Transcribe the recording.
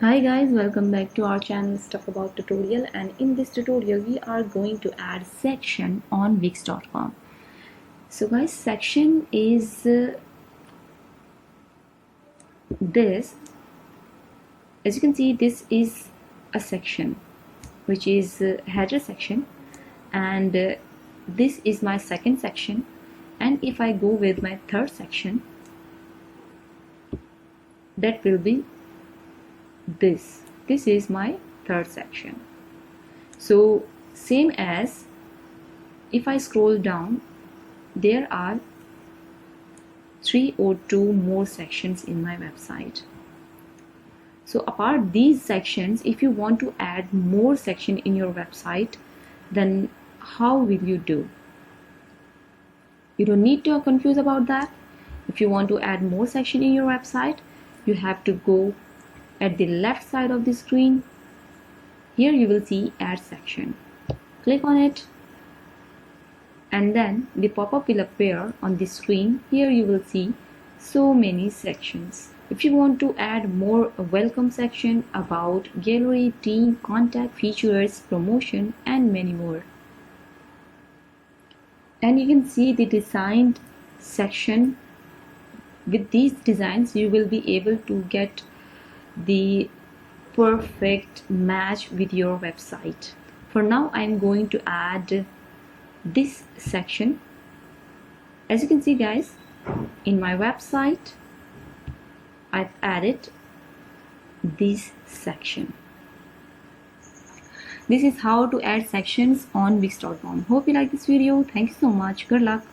Hi guys, welcome back to our channel. Let's talk about tutorial, and in this tutorial we are going to add section on Wix.com. So guys, section is this. As you can see, this is a section which is header section, and this is my second section. And if I go with my third section, that will be this. This is my third section. So same as if I scroll down, there are 3 or 2 more sections in my website. So apart these sections, if you want to add more section in your website, then how will you do? You don't need to confuse about that. If you want to add more section in your website, you have to go at the left side of the screen. Here you will see add section. Click on it, and then the pop-up will appear on the screen. Here you will see so many sections. If you want to add more, a welcome section, about, gallery, team, contact, features, promotion, and many more. And you can see the designed section. With these designs you will be able to get the perfect match with your website. For now I am going to add this section. As you can see guys, in my website I've added this section. This is how to add sections on Wix.com. Hope you like this video. Thank you so much. Good luck.